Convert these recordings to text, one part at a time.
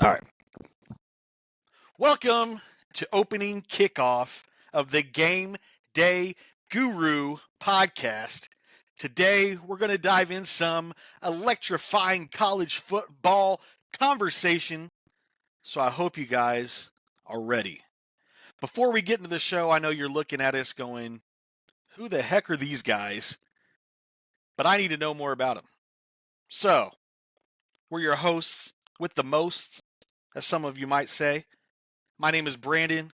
All right. Welcome to opening kickoff of the Game Day Guru podcast. Today, we're going to dive in some electrifying college football conversation. So I hope you guys are ready. Before we get into the show, I know you're looking at us going, who the heck are these guys? But I need to know more about them. So, we're your hosts with the most, as some of you might say. My name is Brandon,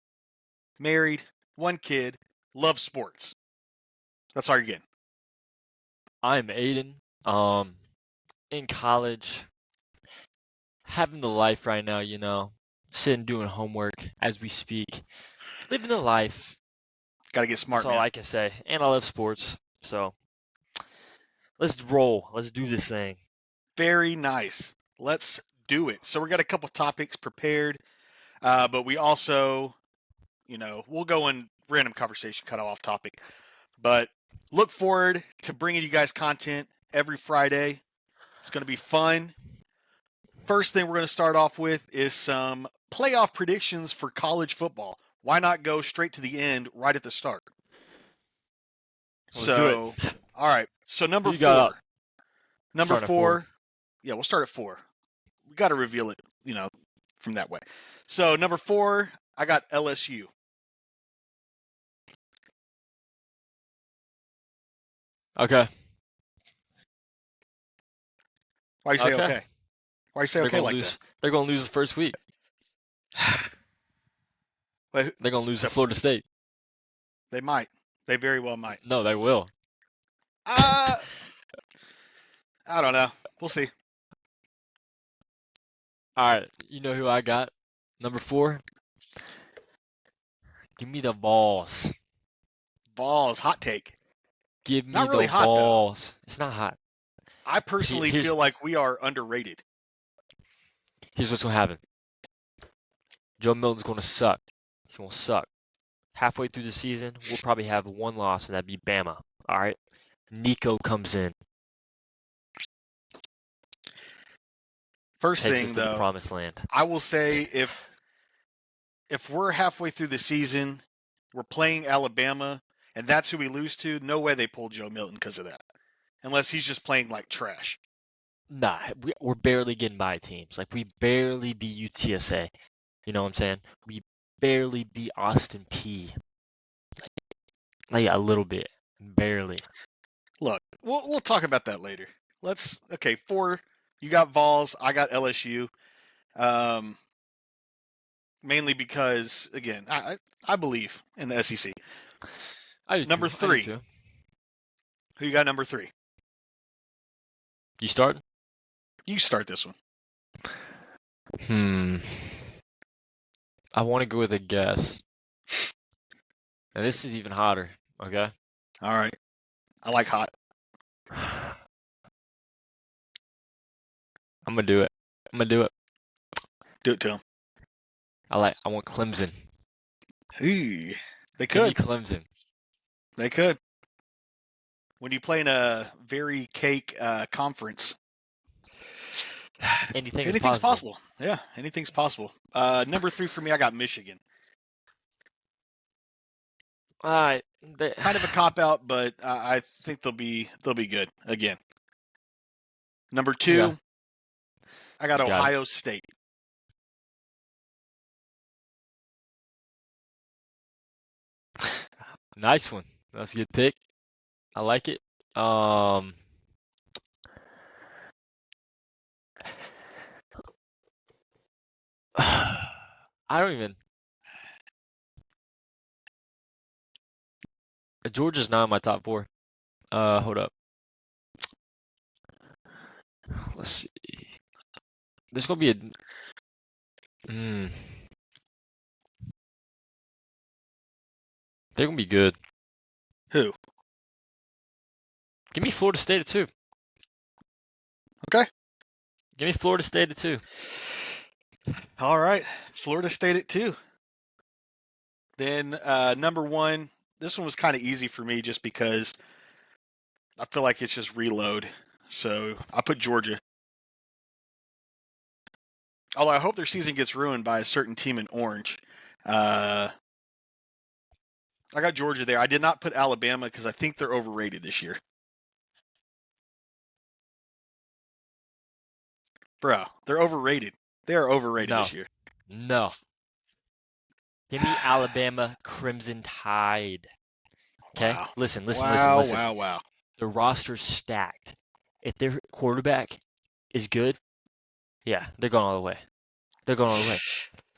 married, one kid, love sports. That's all you're getting. I'm Aiden. In college, having the life right now, sitting doing homework as we speak, living the life. Got to get smart, That's all man. I can say. And I love sports, so let's roll. Let's do this thing. Very nice. Let's do it. So we got a couple topics prepared, but we also, we'll go in random conversation, kind of off topic. But look forward to bringing you guys content every Friday. It's going to be fun. First thing we're going to start off with is some playoff predictions for college football. Why not go straight to the end right at the start? Let's do it. All right. So number Who you got up? four. Number Starting at four. four. Yeah, we'll start at 4. We got to reveal it, from that way. So number 4, I got LSU. Okay. Why you say okay? Why you say okay like that? They're going to lose the first week. Wait, They're going to lose to Florida State. They might. They very well might. No, they will. I don't know. We'll see. All right. You know who I got? Number 4. Give me the Vols. Vols, hot take. Give me Not really the hot, Vols. though. It's not hot. I personally feel like we are underrated. Here's what's going to happen. Joe Milton's going to suck. He's going to suck. Halfway through the season, we'll probably have one loss, and that'd be Bama. All right? Nico comes in. First Takes thing, us to though, the promised land. I will say if we're halfway through the season, we're playing Alabama, and that's who we lose to, no way they pull Joe Milton because of that. Unless he's just playing like trash. Nah, we're barely getting by teams. Like, we barely beat UTSA. You know what I'm saying? We barely beat Austin P. Like, a little bit. Barely. Look, we'll talk about that later. 4, you got Vols, I got LSU. Mainly because, again, I believe in the SEC. Number 3. Who you got number 3? You start? You start this one. I want to go with a guess. And this is even hotter, okay? All right. I like hot. I'm going to do it. Do it to him. I want Clemson. Hey, they Give me could. Clemson. They could. When you play in a very cake conference, anything's possible. Yeah, anything's possible. Number 3 for me, I got Michigan. All right. Kind of a cop out, but I think they'll be good again. Number 2, yeah. I got Ohio State. Nice one. That's a good pick. I like it. I don't even. Georgia's not in my top 4. Hold up. Let's see. There's gonna be a. They're gonna be good. Who? Give me Florida State at 2. Okay. Give me Florida State at 2. All right. Florida State at 2. Then number 1, this one was kind of easy for me just because I feel like it's just reload. So I put Georgia. Although I hope their season gets ruined by a certain team in orange. I got Georgia there. I did not put Alabama because I think they're overrated this year. Bro, they're overrated. They are overrated No. this year. No. Give me Alabama Crimson Tide. Okay? Wow. Listen. Wow. The roster's stacked. If their quarterback is good, yeah, they're going all the way. They're going all the way.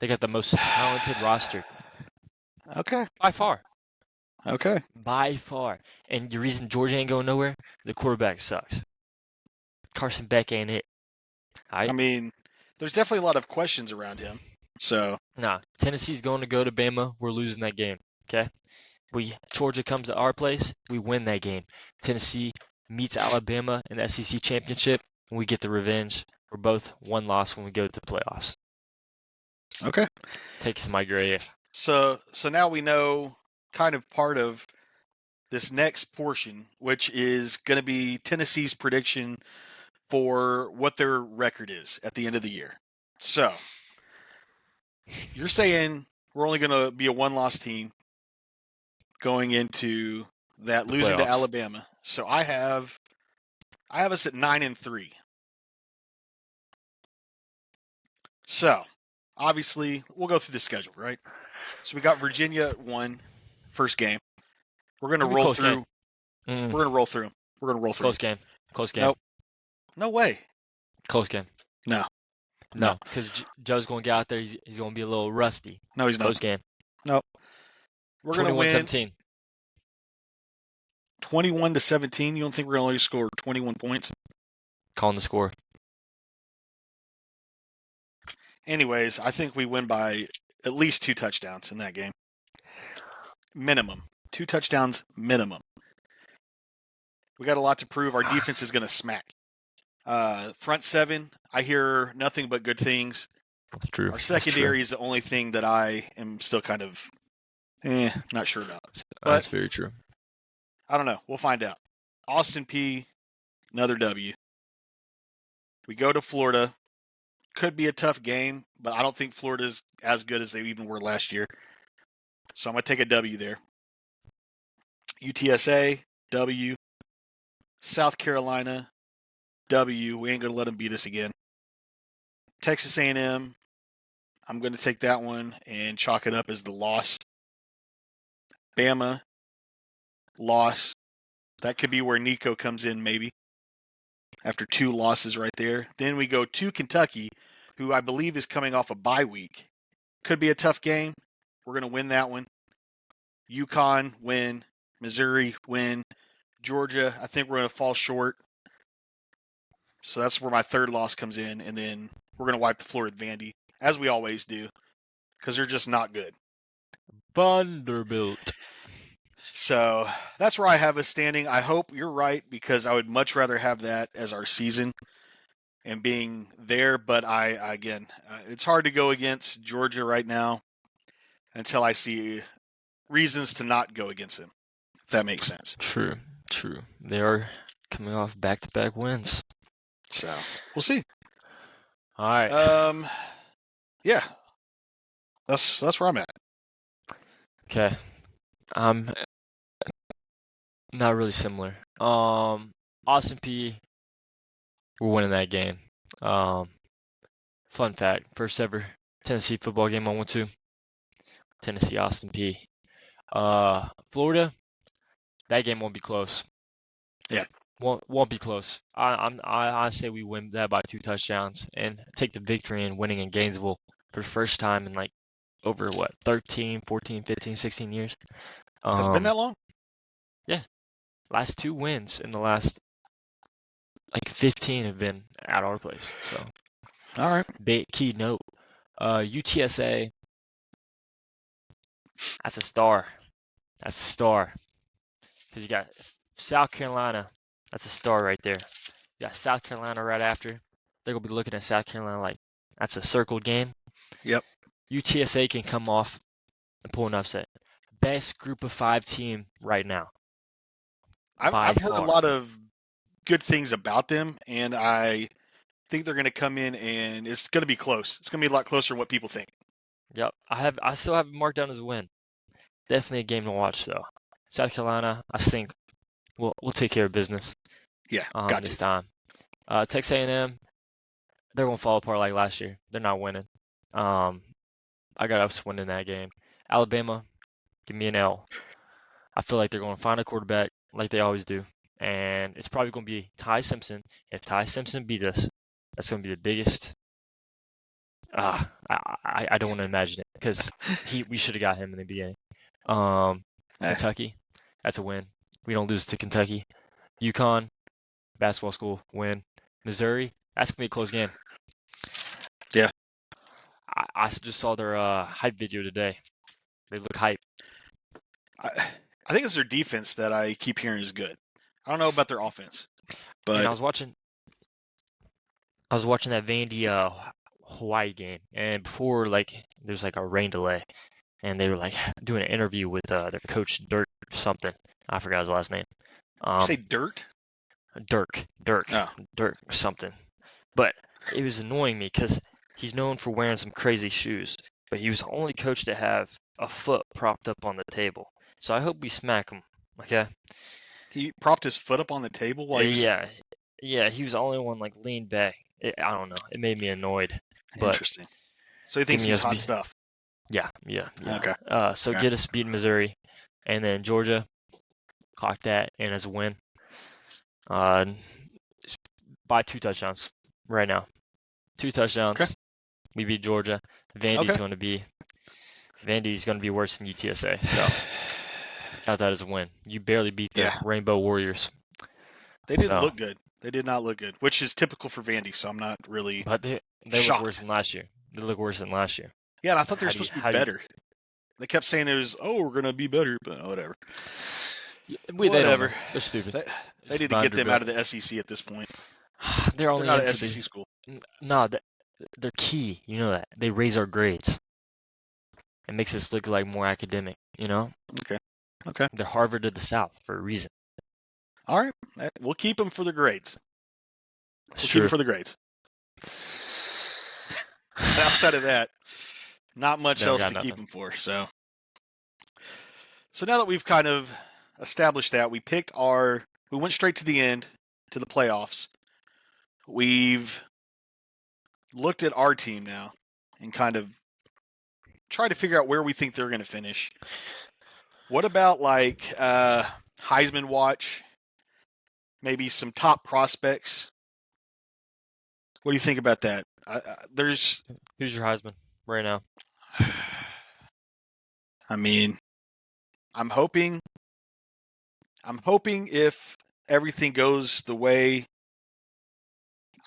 They got the most talented roster Okay. by far. Okay. By far. And the reason Georgia ain't going nowhere, the quarterback sucks. Carson Beck ain't it. I mean, there's definitely a lot of questions around him. So, Nah, Tennessee's going to go to Bama. We're losing that game. Okay? Georgia comes to our place, we win that game. Tennessee meets Alabama in the SEC championship, and we get the revenge. We're both one loss when we go to the playoffs. okay. Take it to my grave. So now we know kind of part of this next portion, which is going to be Tennessee's prediction for what their record is at the end of the year. So, you're saying we're only going to be a one-loss team going into that, The losing to playoffs. Alabama. So I have us at 9-3. So, obviously, we'll go through the schedule, right? So we got Virginia at 1, first game. We're going to roll through. We're going to roll through. We're going to roll through. Close game. Nope. No way. Close game. No. No, because Joe's going to get out there. He's going to be a little rusty. No, he's not. Close game. Nope. We're going to win 21-17. 21-17. You don't think we're going to only score 21 points? Calling the score. Anyways, I think we win by at least 2 touchdowns in that game. Minimum. 2 touchdowns minimum. We got a lot to prove. Our defense is going to smack. Front 7, I hear nothing but good things. That's true. Our secondary is the only thing that I am still kind of not sure about. But that's very true. I don't know. We'll find out. Austin P, another W. We go to Florida. Could be a tough game, but I don't think Florida's as good as they even were last year. So I'm going to take a W there. UTSA, W. South Carolina, W. We ain't going to let them beat us again. Texas A&M, I'm going to take that one and chalk it up as the loss. Bama, loss. That could be where Nico comes in maybe after 2 losses right there. Then we go to Kentucky, who I believe is coming off a bye week. Could be a tough game. We're going to win that one. UConn, win. Missouri, win. Georgia, I think we're going to fall short. So that's where my 3rd loss comes in. And then we're going to wipe the floor with Vandy, as we always do, because they're just not good. Vanderbilt. So that's where I have us standing. I hope you're right, because I would much rather have that as our season and being there. But it's hard to go against Georgia right now until I see reasons to not go against them, if that makes sense. True. They are coming off back-to-back wins. So we'll see. All right. Yeah. That's where I'm at. Okay. Not really similar. Austin P, we're winning that game. Fun fact, first ever Tennessee football game I went to. Tennessee Austin P. Florida, that game won't be close. Yeah. Won't be close. I say we win that by 2 touchdowns and take the victory in winning in Gainesville for the first time in like over 13, 14, 15, 16 years. Has it been that long? Yeah. Last 2 wins in the last 15 have been at our place. So all right. Key note. UTSA, that's a star. Because you got South Carolina. That's a star right there. You got South Carolina right after. They're going to be looking at South Carolina like that's a circled game. Yep. UTSA can come off and pull an upset. Best group of 5 team right now. I've heard a lot of good things about them, and I think they're going to come in and it's going to be close. It's going to be a lot closer than what people think. Yep. I still have it marked down as a win. Definitely a game to watch though. South Carolina, I think we'll take care of business. Yeah, This time. Texas A&M, they're gonna fall apart like last year. They're not winning. I got us winning that game. Alabama, give me an L. I feel like they're gonna find a quarterback like they always do, and it's probably gonna be Ty Simpson. If Ty Simpson beat us, that's gonna be the biggest. I don't want to imagine it because we should have got him in the beginning. Kentucky, that's a win. We don't lose to Kentucky. UConn, basketball school, win. Missouri, that's gonna be a close game. Yeah. I just saw their hype video today. They look hype. I think it's their defense that I keep hearing is good. I don't know about their offense, but And I was watching that Vandy Hawaii game, and before there's like a rain delay, and they were like doing an interview with their coach Dirk something. I forgot his last name. Did you say Dirt? Dirk Oh. Dirk something. But it was annoying me because he's known for wearing some crazy shoes, but he was the only coach to have a foot propped up on the table. So I hope we smack him. Okay. He propped his foot up on the table while he was... Yeah, he was the only one like leaned back. I don't know. It made me annoyed. But interesting. So he thinks he's hot stuff. Yeah. Okay. So get us beating Missouri, and then Georgia, clock that in as a win. By 2 touchdowns right now. 2 touchdowns. Okay. We beat Georgia. Vandy's going to be worse than UTSA. So count that as a win. You barely beat the Rainbow Warriors. They didn't look good. They did not look good, which is typical for Vandy. So I'm not really. But they look worse than last year. Yeah, and I thought they were supposed to be better. They kept saying it was, we're going to be better, but whatever. Whatever. They're stupid. They need to get them out of the SEC at this point. They're not an SEC school. No, they're key. You know that. They raise our grades. It makes us look like more academic, you know? Okay. They're Harvard of the South for a reason. All right. We'll keep them for the grades. Keep them for the grades. Outside of that, not much else to keep them for. So now that we've kind of established that, we went straight to the end, to the playoffs. We've looked at our team now and kind of tried to figure out where we think they're going to finish. What about Heisman watch? Maybe some top prospects. What do you think about that? Who's your Heisman right now? I mean, I'm hoping if everything goes the way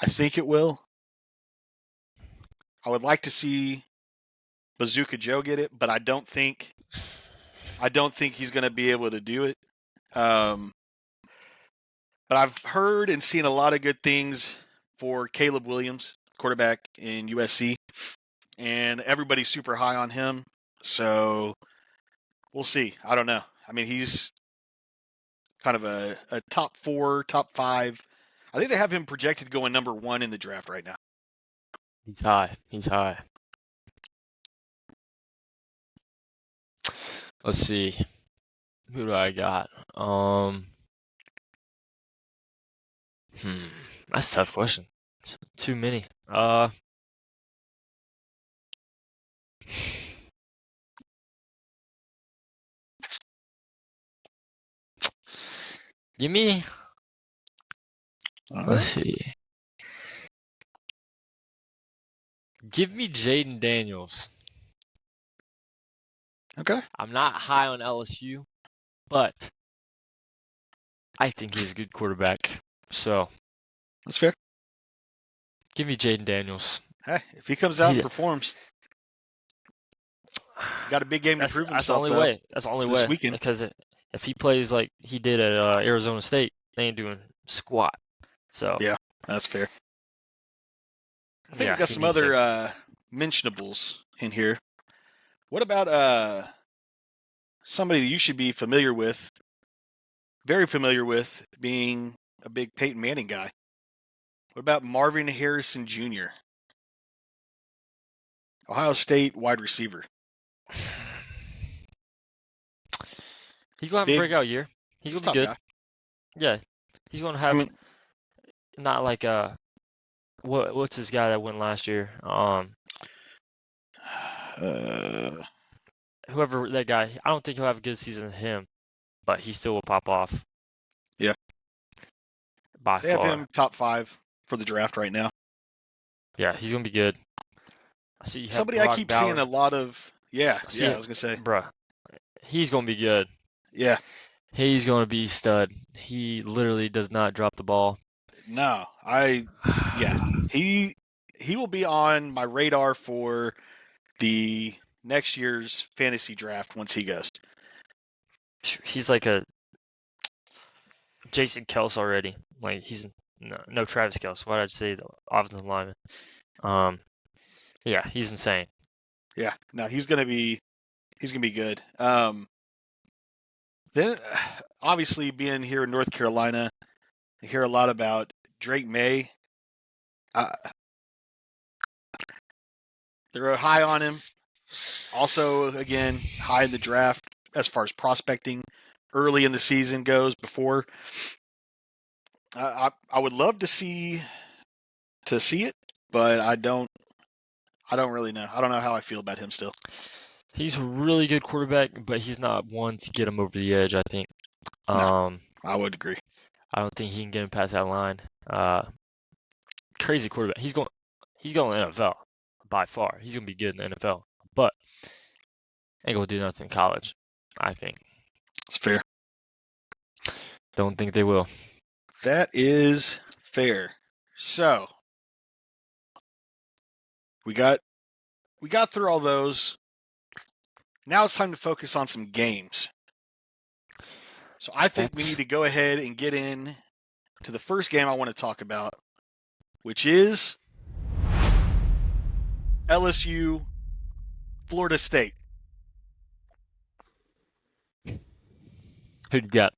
I think it will, I would like to see Bazooka Joe get it, but I don't think he's going to be able to do it. But I've heard and seen a lot of good things for Caleb Williams, quarterback in USC, and everybody's super high on him. So we'll see. I don't know. I mean, he's kind of a top 4, top 5. I think they have him projected going number 1 in the draft right now. He's high. Let's see. Who do I got? That's a tough question. Too many. Give me. Let's see. Give me Jaden Daniels. Okay. I'm not high on LSU, but I think he's a good quarterback. So that's fair. Give me Jaden Daniels. Hey, if he comes out and performs, got a big game to prove himself. That's the only way. This weekend. Because if he plays like he did at Arizona State, they ain't doing squat. So yeah, that's fair. I think we've got some other mentionables in here. What about somebody that you should be familiar with, very familiar with, being a big Peyton Manning guy? What about Marvin Harrison Jr., Ohio State wide receiver? He's gonna have a Big, breakout year. He's he's gonna a be tough good. guy. Yeah, he's gonna I have mean, not like what's this guy that went last year? uh, Whoever that guy. I don't think he'll have a good season as him, but he still will pop off. Yeah. By they have far. him top 5 for the draft right now. Yeah, he's gonna be good. I see you have Somebody I Brock keep seeing Bowers. a lot of. Yeah, I see yeah. I it, was gonna say. bruh. He's gonna be good. Yeah. He's gonna be stud. He literally does not drop the ball. No, yeah. He will be on my radar for the next year's fantasy draft once he goes. He's like a Jason Kels already. Like he's no Travis Kels. Why did I say the offensive lineman? Yeah, he's insane. Yeah, no, he's gonna be good. Then obviously being here in North Carolina, I hear a lot about Drake May. They're high on him. Also, again, high in the draft as far as prospecting early in the season goes. Before, I would love to see it, but I don't really know. I don't know how I feel about him still. He's a really good quarterback, but he's not one to get him over the edge, I think. No, I would agree. I don't think he can get him past that line. Crazy quarterback. He's going to the NFL by far. He's going to be good in the NFL, but ain't going to do nothing in college, I think. It's fair. Don't think they will. That is fair. So, we got through all those. Now it's time to focus on some games. So I think we need to go ahead and get in to the first game I want to talk about, which is LSU, Florida State. Who you got?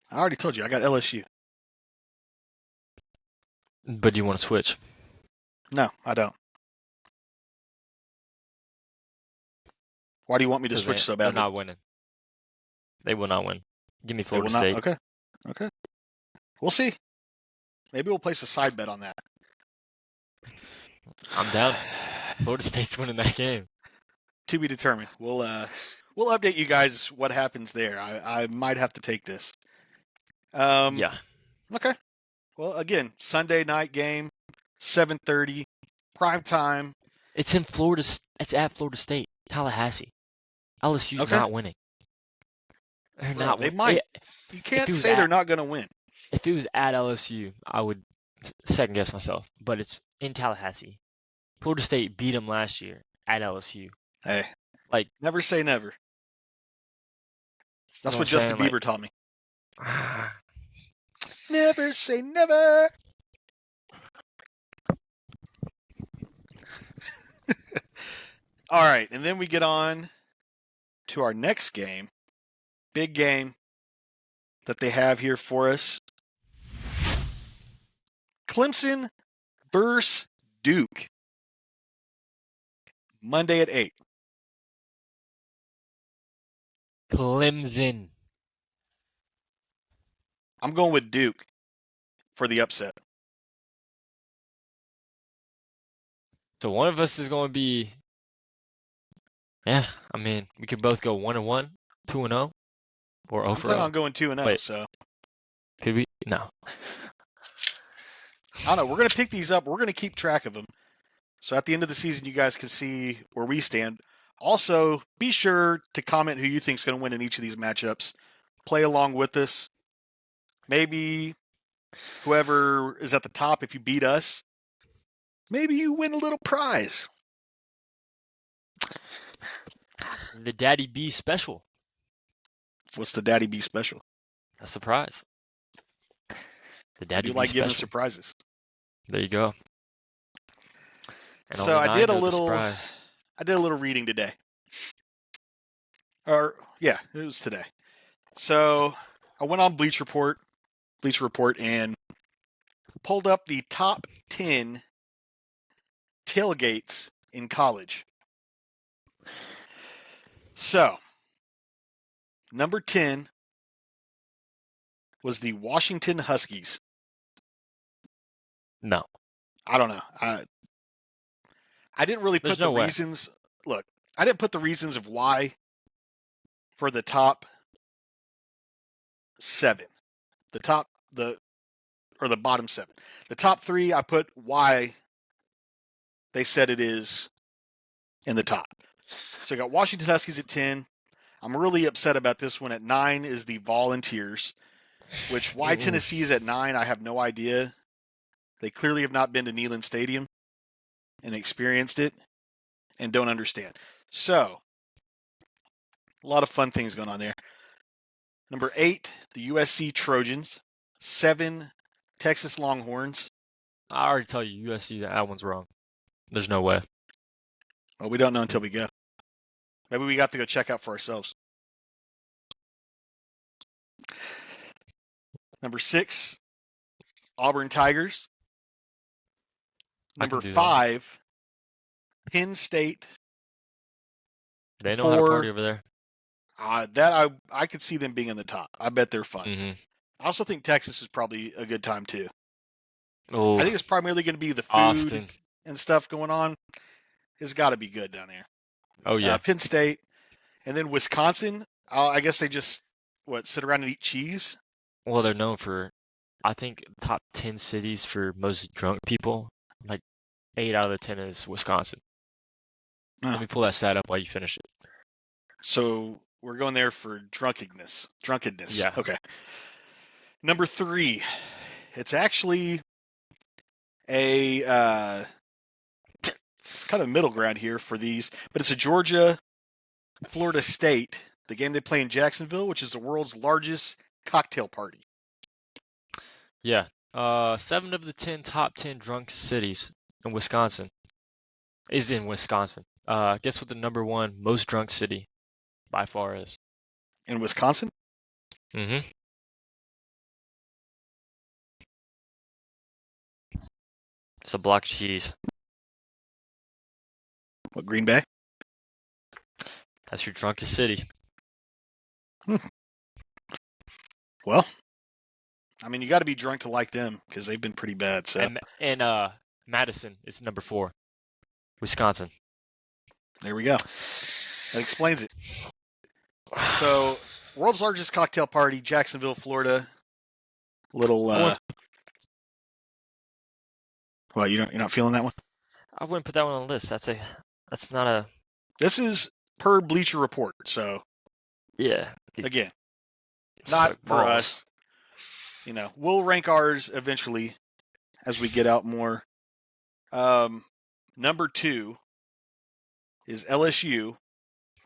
I already told you, I got LSU. But do you want to switch? No, I don't. Why do you want me to switch so badly? They're not winning. They will not win. Give me Florida not, State. Okay. We'll see. Maybe we'll place a side bet on that. I'm down. Florida State's winning that game. To be determined. We'll update you guys what happens there. I might have to take this. Yeah. Okay. Well, again, Sunday night game, 7:30, prime time. It's in Florida. It's at Florida State, Tallahassee. LSU's not winning. They're not winning. They might. You can't say they're not going to win. If it was at LSU, I would second guess myself. But it's in Tallahassee. Florida State beat them last year at LSU. Hey, like never say never. That's what Justin Bieber taught me. Never say never. All right, and then we get on to our next game. Big game that they have here for us. Clemson versus Duke. Monday at 8. Clemson. I'm going with Duke for the upset. So one of us is going to be. Yeah, I mean, we could both go 1-1, 2-0, or 0 I'm for planning 0. on going 2-0. So could we? No. I don't know. We're going to pick these up. We're going to keep track of them. So at the end of the season, you guys can see where we stand. Also, be sure to comment who you think is going to win in each of these matchups. Play along with us. Maybe whoever is at the top, if you beat us, maybe you win a little prize. The Daddy B special. What's the Daddy B special? A surprise. The Daddy You B like special. giving surprises. There you go. And so I did a little reading today. Or yeah, it was today. So I went on Bleacher Report and pulled up the top 10 tailgates in college. So, number 10 was the Washington Huskies. No. I don't know. I didn't really There's put the no way. reasons. Look, I didn't put the reasons of why for the top 7. The bottom 7. The top 3, I put why they said it is in the top. So I got Washington Huskies at 10. I'm really upset about this one. At 9 is the Volunteers, which why Tennessee is at 9, I have no idea. They clearly have not been to Neyland Stadium and experienced it and don't understand. So, a lot of fun things going on there. Number 8, the USC Trojans. 7, Texas Longhorns. I already tell you, USC, that one's wrong. There's no way. Well, we don't know until we go. Maybe we got to go check out for ourselves. Number 6, Auburn Tigers. Number 5, Penn State. They know how to party over there. That I could see them being in the top. I bet they're fun. Mm-hmm. I also think Texas is probably a good time too. Oh, I think it's primarily going to be the food Austin and stuff going on. It's got to be good down there. Oh yeah. Penn State, and then Wisconsin. I guess they just sit around and eat cheese. Well, they're known for, I think, top 10 cities for most drunk people. Like 8 out of the 10 is Wisconsin. Oh. Let me pull that stat up while you finish it. So we're going there for drunkenness. Yeah. Okay. Number 3, it's actually it's kind of middle ground here for these, but it's a Georgia, Florida State, the game they play in Jacksonville, which is the world's largest cocktail party. Yeah. 7 of the 10 top 10 drunk cities in Wisconsin is in Wisconsin. Guess what the number 1 most drunk city by far is? In Wisconsin? Mm-hmm. It's a block of cheese. What, Green Bay? That's your drunkest city. Well, I mean, you got to be drunk to like them because they've been pretty bad. So and Madison is number 4, Wisconsin. There we go. That explains it. So, world's largest cocktail party, Jacksonville, Florida. Little. Well, you're not feeling that one? I wouldn't put that one on the list. That's not a. This is per Bleacher Report, so. Yeah. Again, not for us. We'll rank ours eventually as we get out more. Number 2 is LSU,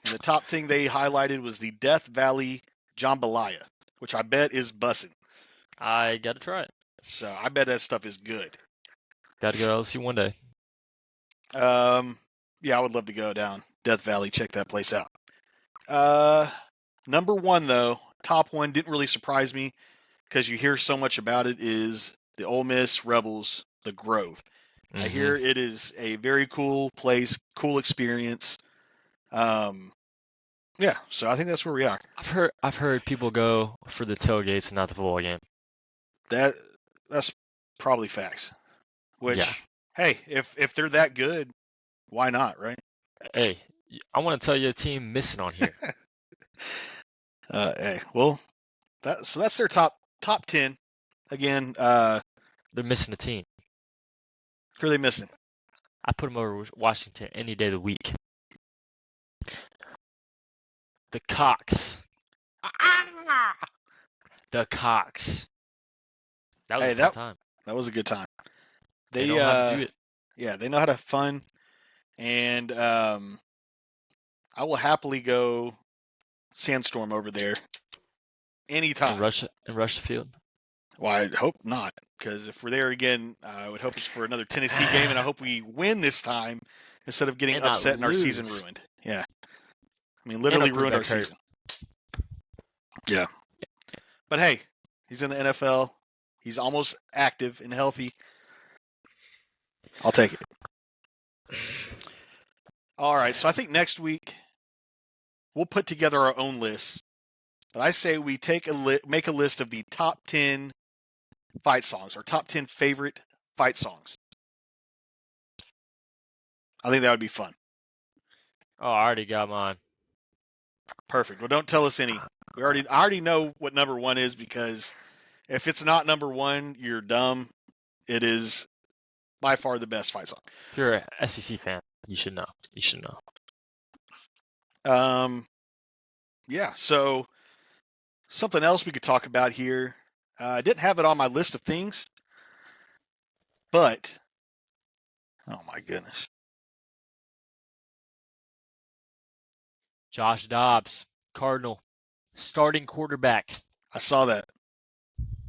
and the top thing they highlighted was the Death Valley Jambalaya, which I bet is bussin'. I gotta try it. So I bet that stuff is good. Gotta go to LSU one day. Yeah, I would love to go down Death Valley, check that place out. Number 1 though, top 1 didn't really surprise me because you hear so much about it, is the Ole Miss Rebels, the Grove. Mm-hmm. I hear it is a very cool place, cool experience. Yeah, so I think that's where we are. I've heard people go for the tailgates and not the football game. That's probably facts. Which, hey, if they're that good, why not, right? Hey, I want to tell you a team missing on here. Hey, well, that's their top 10. Again, they're missing a team. Who are they missing? I put them over Washington any day of the week. The Cox. The Cox. That was a good time. That was a good time. They know how to do it. Yeah, they know how to have fun. And I will happily go sandstorm over there anytime. And rush the field? Well, I hope not, because if we're there again, I would hope it's for another Tennessee game, and I hope we win this time instead of getting upset and our season ruined. Yeah. I mean, literally ruined our season. Yeah. But hey, he's in the NFL. He's almost active and healthy. I'll take it. All right, so I think next week we'll put together our own list. But I say we make a list of the top 10 fight songs, or top 10 favorite fight songs. I think that would be fun. Oh, I already got mine. Perfect. Well, don't tell us any. I already know what number one is, because if it's not number one, you're dumb. It is by far the best fight song. If you're a SEC fan, you should know. You should know. Yeah. So something else we could talk about here. I didn't have it on my list of things, but oh my goodness, Josh Dobbs, Cardinal, starting quarterback. I saw that.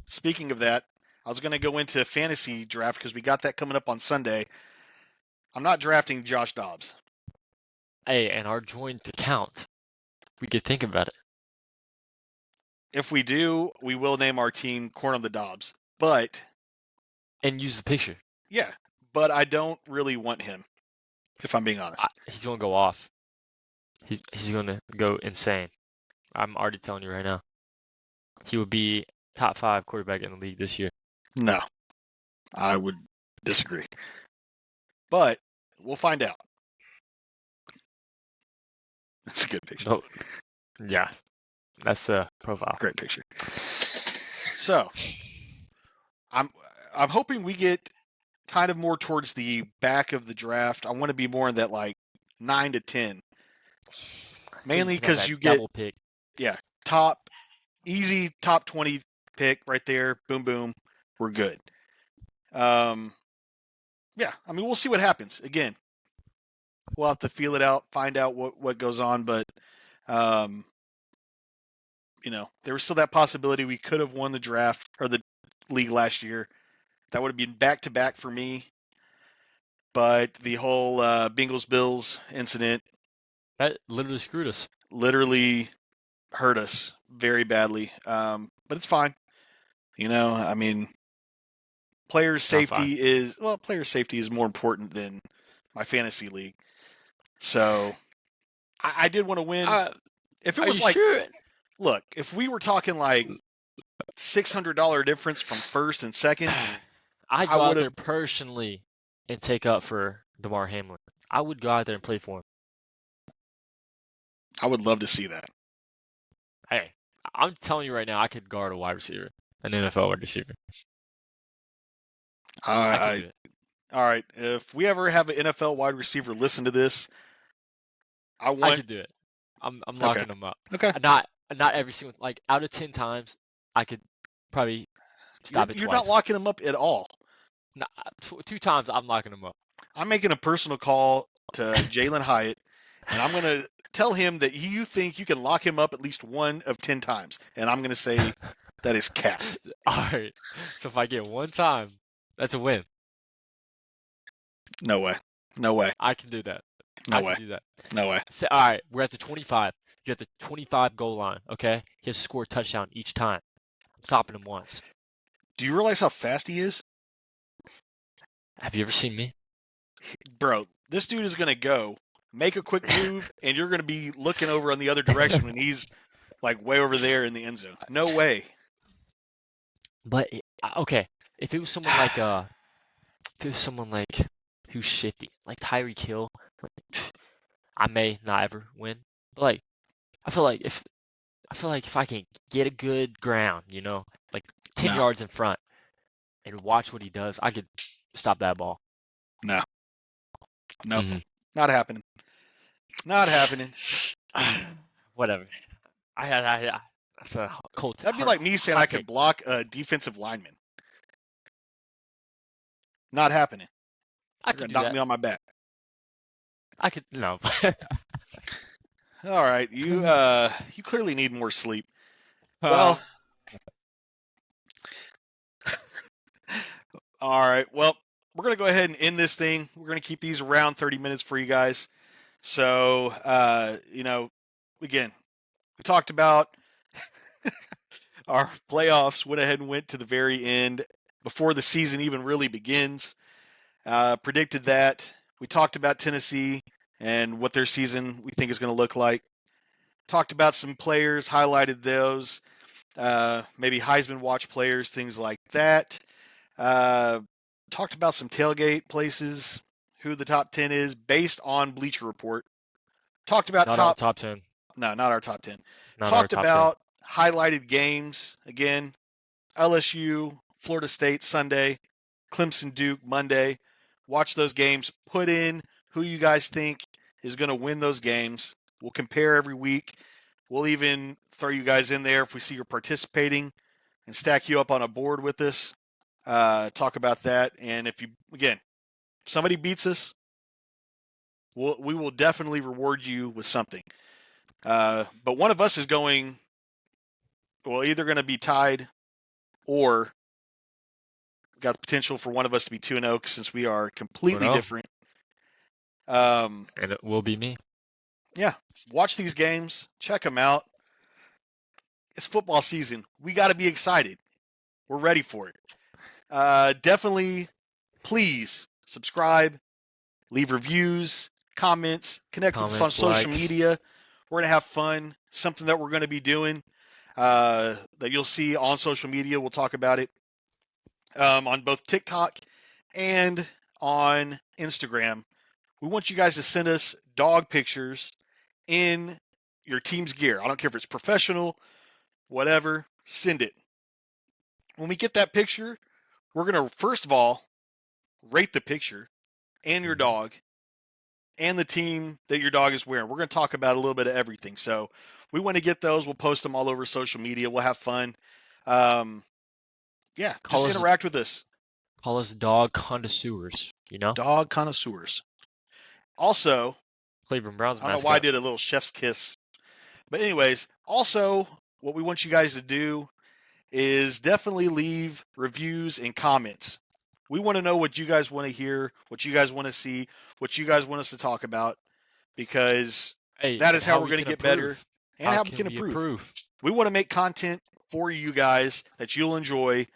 Speaking of that, I was going to go into fantasy draft because we got that coming up on Sunday. I'm not drafting Josh Dobbs. Hey, and our joint account. We could think about it. If we do, we will name our team Corn on the Dobbs. But And use the picture. yeah, but I don't really want him, if I'm being honest. He's going to go off. He's going to go insane. I'm already telling you right now. He would be top 5 quarterback in the league this year. No, I would disagree. But we'll find out. That's a good picture. Oh, yeah, that's the profile. Great picture. So, I'm hoping we get kind of more towards the back of the draft. I want to be more in that like 9 to 10. Mainly because you get double pick. Yeah, easy top 20 pick right there. Boom, boom. We're good. Yeah, I mean, we'll see what happens. Again, we'll have to feel it out, find out what goes on. But, there was still that possibility we could have won the draft or the league last year. That would have been back-to-back for me. But the whole Bengals-Bills incident. That literally screwed us. Literally hurt us very badly. But it's fine. I mean, player safety is more important than my fantasy league. So I did want to win. If it was like, sure? Look, if we were talking like $600 difference from first and second, I'd go out there personally and take up for DeMar Hamlin. I would go out there and play for him. I would love to see that. Hey, I'm telling you right now, I could guard a wide receiver, an NFL wide receiver. All right. If we ever have an NFL wide receiver listen to this, I could do it. I'm locking them up. Okay. Not every single, like, out of 10 times, I could probably stop it twice. You're not locking them up at all. No, 2 times I'm locking them up. I'm making a personal call to Jalen Hyatt, and I'm going to tell him that you think you can lock him up at least 1 of 10 times, and I'm going to say that is cap. All right. So if I get 1 time, that's a win. No way. I can do that. No I way. can do that. No way. So, all right, we're at the 25. You're at the 25 goal line, okay? He has to score a touchdown each time. I'm stopping him once. Do you realize how fast he is? Have you ever seen me? Bro, this dude is going to go, make a quick move, and you're going to be looking over on the other direction when he's like way over there in the end zone. No way. But, okay, if it was someone like who's shifty, like Tyreek Hill, I may not ever win. But like, I feel like if I can get a good ground, like 10 yards in front, and watch what he does, I could stop that ball. No. Not happening. Not happening. Whatever. That's a cold. That'd be like me saying I could block a defensive lineman. Not happening. I could knock me on my back. I could no. All right, you clearly need more sleep. Well, all right. Well, we're gonna go ahead and end this thing. We're gonna keep these around 30 minutes for you guys. So, again, we talked about Our playoffs went ahead and went to the very end before the season even really begins. Predicted that. We talked about Tennessee and what their season we think is going to look like. Talked about some players, highlighted those. Maybe Heisman watch players, things like that. Uh, Talked about some tailgate places, who the top 10 is based on Bleacher Report. Talked about Not our top 10. no, not our top 10. Not our Talked top 10. about highlighted games again. LSU, Florida State Sunday, Clemson Duke Monday. Watch those games. Put in who you guys think is going to win those games. We'll compare every week. We'll even throw you guys in there if we see you're participating and stack you up on a board with us. Talk about that. And if somebody beats us, we will definitely reward you with something. But one of us is either going to be tied or got the potential for one of us to be 2-0 since we are completely 2-0. different. And it will be me. Yeah. Watch these games. Check them out. It's football season. We got to be excited. We're ready for it. Definitely, please subscribe, leave reviews, comments, connect with us on social media. We're going to have fun. Something that we're going to be doing that you'll see on social media. We'll talk about it on both TikTok and on Instagram. We want you guys to send us dog pictures in your team's gear. I don't care if it's professional, whatever, send it. When we get that picture, we're going to, first of all, rate the picture and your dog and the team that your dog is wearing. We're going to talk about a little bit of everything. So we want to get those. We'll post them all over social media. We'll have fun. Just interact with us. Call us dog connoisseurs, Dog connoisseurs. Also, Cleveland Browns I don't know why I did a little chef's kiss. But anyways, also what we want you guys to do is definitely leave reviews and comments. We want to know what you guys want to hear, what you guys want to see, what you guys want us to talk about, because that is how we're going to get better and how we can improve. We want to make content for you guys that you'll enjoy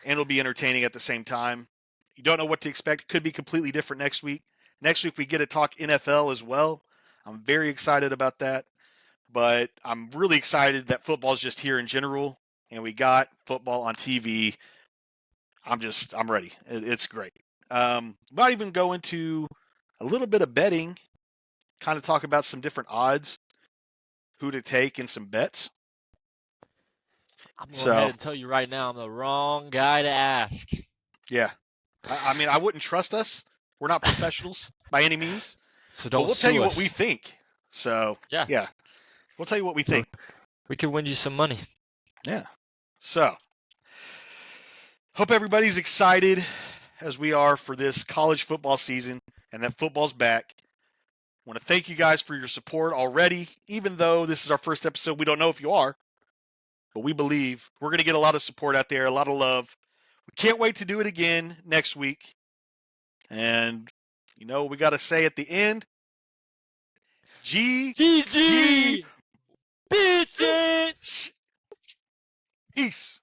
and it'll be entertaining at the same time. You don't know what to expect. It could be completely different next week. Next week we get to talk NFL as well. I'm very excited about that. But I'm really excited that football is just here in general, and we got football on TV. I'm ready. It's great. Might even go into a little bit of betting, kind of talk about some different odds, who to take, and some bets. I'm going to go ahead and tell you right now, I'm the wrong guy to ask. Yeah. I mean, I wouldn't trust us. We're not professionals by any means. So don't. But we'll tell you what we think. So yeah. We'll tell you what we think. We could win you some money. Yeah. So, hope everybody's excited as we are for this college football season and that football's back. Want to thank you guys for your support already. Even though this is our first episode, we don't know if you are. But we believe we're going to get a lot of support out there, a lot of love. We can't wait to do it again next week. And, we got to say at the end, GG. Bitches! Peace.